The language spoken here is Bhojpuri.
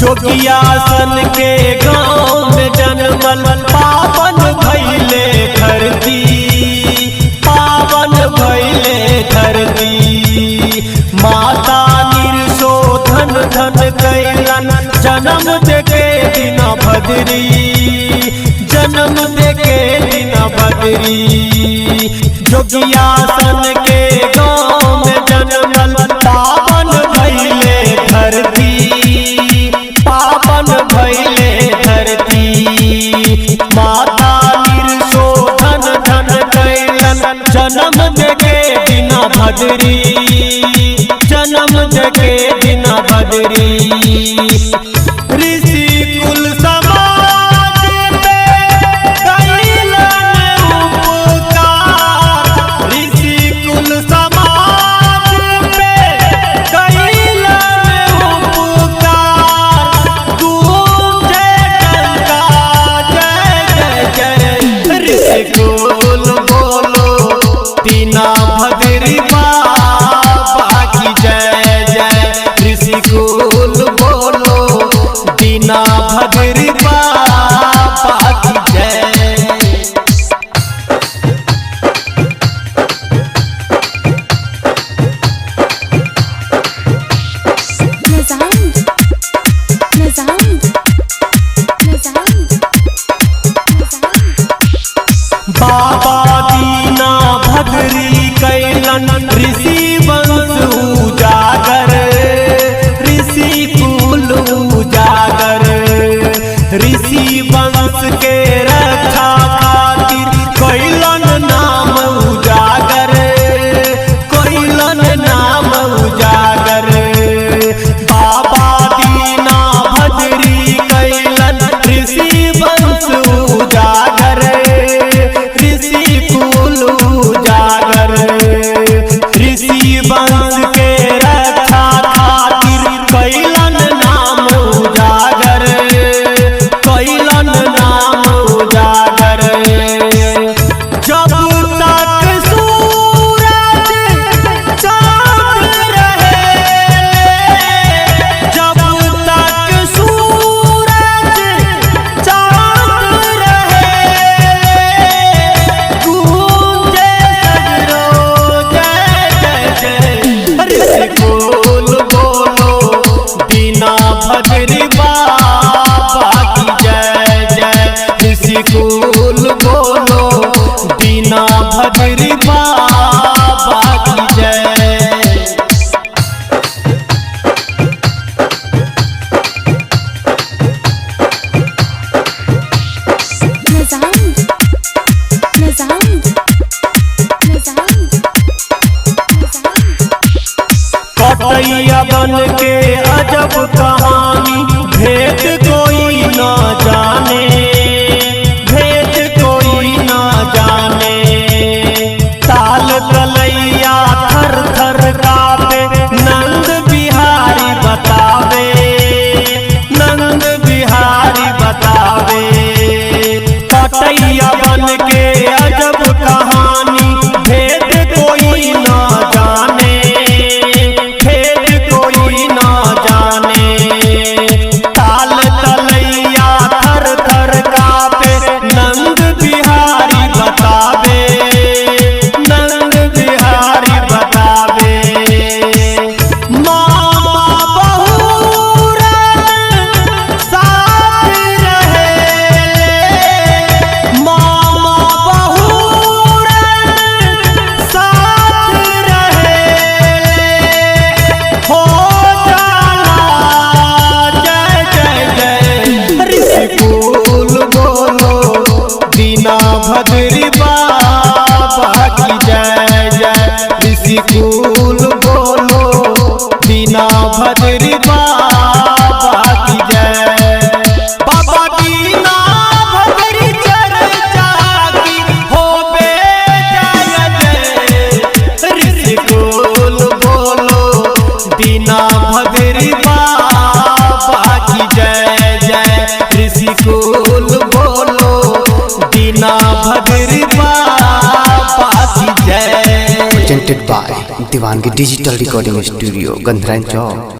जोगियासन के गाँव में जन्मल पावन भइले धरती, पावन भइले धरती। माता निर्शोधन धन कैलन जन्म देके दिन भद्री, जन्म देके दिन भद्री। जोगियासन के गाँव में जन्मल पावन भइले धरती, पावन भइले धरती। माता निर्शोधन धन कैलन जन्म देके दिन भद्री, जन्म देके दिन भद्री। ऋषि कुल समाज पे कैलन उपकार, ऋषि कुल समाज पे कैलन उपकार। गूंजे डंका जय जय जय, ऋषि कुल बोलो दीना भद्री बाबा की जय जय। ऋषि कुल बोलो दीना भद्री बाबा की जय। बाबा दीना भद्री कैलन ऋषि वंश उजागर, ऋषि कुल उजागर। ऋषि वंश के रक्षा खातिर कैलन नाम उजागर, कैलन नाम उजागर। बाबा दीना भद्री कैलन ऋषि वंश उजागर, ऋषि कुल उजागर। ऋषि वंश के रक्षा खातिर कैलन नाम उजागर, कैलन नाम उजागर। जब तक सूरज चांद रहे, जब तक सूरज चांद रहे, गूंजे सगरो जय जय जय। ऋषि कुल बोलो दीना भद्री बाबा की जय जय। ऋषि कुल बोलो दीना भद्री बाबा की जय। कटैया बन के अजब कहानी, भेद कोई न जाने, भेद कोई न जाने। ताल तलैया थर थर कापे, नंद बिहारी बतावे, नंद बिहारी बतावे। कटैया बन के ऋषिकुल बोलो दीना भद्री बाबा की जय। बाबा दीना भद्री चर्चा की होबे जय जय। ऋषिकुल बोलो दीना भद्री बाबा की जय जय। ऋषिकुल बोलो दीना भद्री बाबा की जय। Presented by Diwangi Digital Recording Studio, Gandhran Chowk।